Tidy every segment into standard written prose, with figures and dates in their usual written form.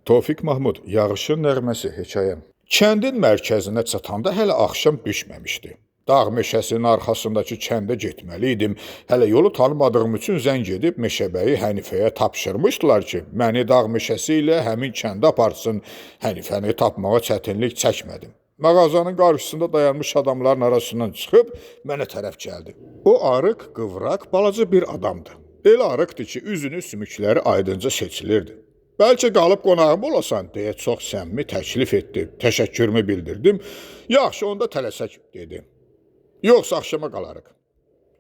Tofiq Mahmud, Yağışın nəğməsi hekayəm. Kəndin mərkəzinə çatanda hələ axşam düşməmişdi. Dağ meşəsinin arxasındakı kəndə getməli idim. Hələ yolu tanımadığım üçün zəng edib meşəbəyi Hənifəyə tapşırmışdılar ki, məni dağ meşəsi ilə həmin kəndə aparsın. Hənifəni tapmağa çətinlik çəkmədim. Mağazanın qarşısında dayanmış adamların arasından çıxıb mənə tərəf gəldi. O arıq, qıvraq, balaca bir adamdı. Elə arıqdı ki, üzünün sümükləri aydınca seçilirdi. Bəlkə qalıb qonağım olasan, deyə çox səmimi təklif etdi. Təşəkkürümü bildirdim. Yaxşı, onda tələsək, dedi. Yoxsa axşama qalarıq.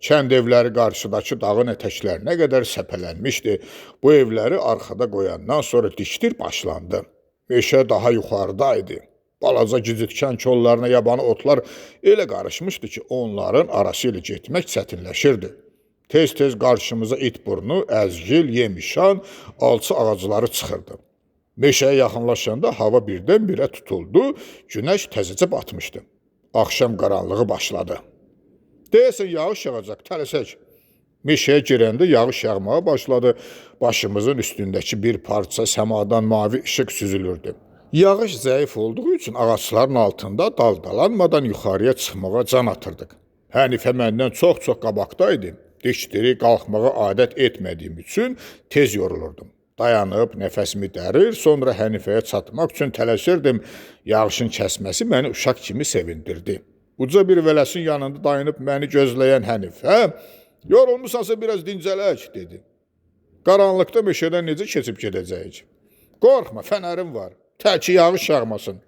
Kənd evləri qarşıdakı dağın ətəklərinə qədər səpələnmişdi. Bu evləri arxada qoyandan sonra dikdir başlandı. Meşə daha yuxarıdaydı. Balaca gicitkən kollarına yabanı otlar elə qarışmışdı ki, onların arası ilə getmək çətinləşirdi. Tez-tez qarşımıza it burnu, əzgil, yemişan, alçı ağacları çıxırdı. Meşəyə yaxınlaşanda hava birdən-birə tutuldu, günəş təzəcə batmışdı. Axşam qaranlığı başladı. Deyəsən, yağış yağacaq, tələsək. Meşəyə girəndə yağış yağmağa başladı. Başımızın üstündəki bir parça səmadan mavi işıq süzülürdü. Yağış zəif olduğu üçün ağaçların altında daldalanmadan yuxarıya çıxmağa can atırdıq. Hənifə məndən çox-çox qabaqdaydı. Dikdiri qalxmağa adət etmədiyim üçün tez yorulurdum. Dayanıb nəfəsimi dərir, sonra Hənifəyə çatmaq üçün tələsirdim. Yağışın kəsməsi məni uşaq kimi sevindirdi. Uca bir vələsin yanında dayanıb məni gözləyən Hənifə, yorulmusansa biraz dincələk, dedi. Qaranlıqda meşədən necə keçib gedəcəyik? Qorxma, fənərim var. Təki yağış yağmasın.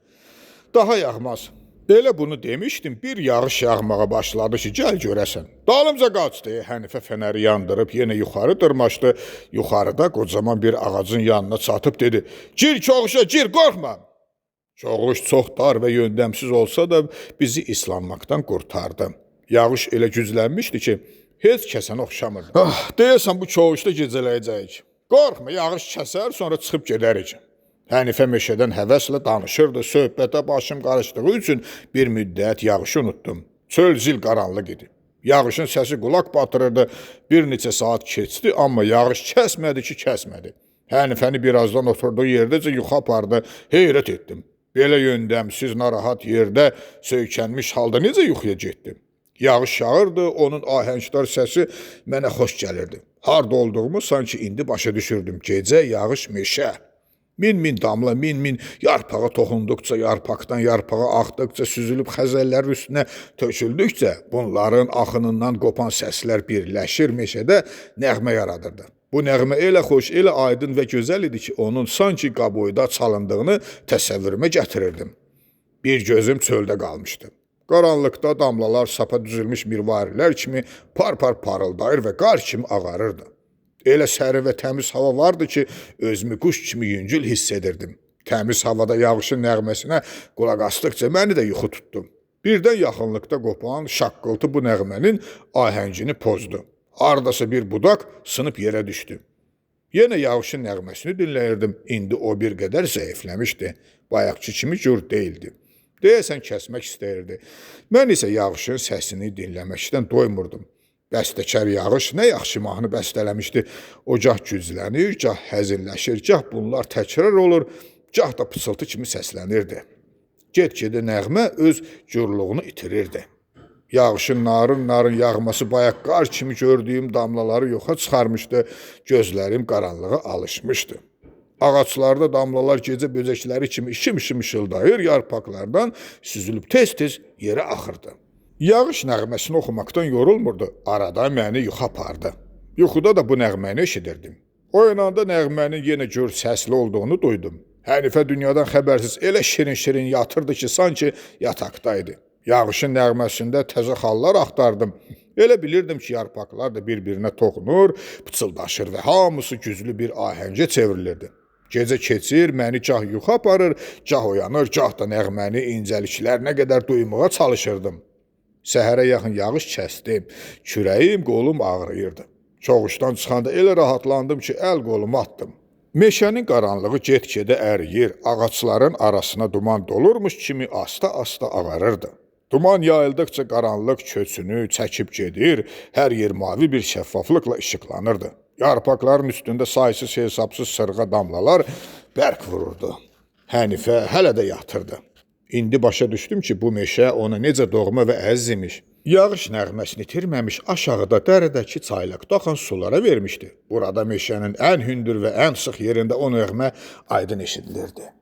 Daha yağmaz. Belə bunu demişdim, bir yağış yağmağa başladı ki, gəl görəsən. Dalımca qaç, deyə Hənifə fənəri yandırıb yenə yuxarı dırmaşdı. Yuxarıda qocaman bir ağacın yanına çatıb dedi, gir çoğuşa, gir, qorxma. Çoğuş çox dar və yöndəmsiz olsa da bizi islanmaqdan qurtardı. Yağış elə güclənmişdi ki, heç kəsənə oxşamırdı. Deyəsən, bu çoğuşda gecələyəcəyik. Qorxma, yağış kəsər, sonra çıxıb gedərik. Hənifə meşədən həvəslə danışırdı, söhbətə başım qarışdığı üçün bir müddət yağışı unutdum. Çöl zil qaranlıq idi. Yağışın səsi qulaq batırırdı, bir neçə saat keçdi, amma yağış kəsmədi ki, kəsmədi. Hənifəni birazdan oturduğu yerdəcə yuxu apardı, heyrət etdim. Belə yöndəmsiz, narahat yerdə söykənmiş halda necə yuxuya getdim? Yağış yağırdı, onun ahəngdar səsi mənə xoş gəlirdi. Harda olduğumu sanki indi başa düşürdüm. Gecə, yağış, meşə. Min-min damla, min-min yarpağa toxunduqca, yarpaqdan yarpağa axdıqca, süzülüb xəzəllərin üstünə töküldükcə, bunların axınından qopan səslər birləşir, meşədə nəğmə yaradırdı. Bu nəğmə elə xoş, elə aydın və gözəl idi ki, onun sanki qaboyda çalındığını təsəvvürümə gətirirdim. Bir gözüm çöldə qalmışdı. Qaranlıqda damlalar sapa düzülmüş mirvarilər kimi par-par parıldayır və qar kimi ağarırdı. Elə sərin və təmiz hava vardı ki, özümü quş kimi yüngül hiss edirdim. Təmiz havada yağışın nəğməsinə qulaq asdıqca məni də yuxu tutdu. Birdən yaxınlıqda qopan şaqqıltı bu nəğmənin ahəngini pozdu. Hardasa bir budaq sınıb yerə düşdü. Yenə yağışın nəğməsini dinləyirdim. İndi o bir qədər zəifləmişdi. Bayaqçı kimi cür deyildi. Deyəsən kəsmək istəyirdi. Mən isə yağışın səsini dinləməkdən doymurdum. Bəstəkar yağış nə yaxşı mahnı bəstələmişdi. O gah güclənir, gah həzinləşir, gah bunlar təkrar olur, gah da pıçıltı kimi səslənirdi. Get-gedə nəğmə öz gürlüğünü itirirdi. Yağışın narın-narın yağması bayaq qar kimi gördüyüm damlaları yoxa çıxarmışdı, gözlərim qaranlığa alışmışdı. Ağaçlarda damlalar gecə böcəkləri kimi işim-işim ışıldayır, yarpaqlardan süzülüb tez-tez yerə axırdı. Yağış nəğməsini oxumaqdan yorulmurdu, arada məni yuxu apardı. Yuxuda da bu nəğməni eşidirdim. Oyananda nəğmənin yenə gür səsli olduğunu duydum. Hənifə dünyadan xəbərsiz elə şirin-şirin yatırdı ki, sanki yataqdaydı. Yağışın nəğməsində təzə xallar axtardım. Elə bilirdim ki, yarpaqlar da bir-birinə toxunur, pıçıldaşır və hamısı güclü bir ahəngə çevrilirdi. Gecə keçir, məni gah yuxu aparır, gah oyanır, gah da nəğməni incəliklərinə qədər duymağa çalışırdım. Səhərə yaxın yağış kəsdim, kürəyim, qolum ağrıyırdı. Çoğuşdan çıxanda elə rahatlandım ki, əl qolumu atdım. Meşənin qaranlığı get-gedə əriyir, ağacların arasına duman dolurmuş kimi asta-asta ağarırdı. Duman yayıldıqca qaranlıq köçünü çəkib gedir, hər yer mavi bir şəffaflıqla işıqlanırdı. Yarpaqların üstündə saysız hesabsız sırğa damlalar bərk vururdu. Hənifə hələ də yatırdı. İndi başa düşdüm ki, bu meşə ona necə doğma və əziz imiş. Yağış nəğməsini itirməmiş aşağıda dərədəki çaylaqda axan sulara vermişdi. Burada meşənin ən hündür və ən sıx yerində o nəğmə aydın eşidilirdi.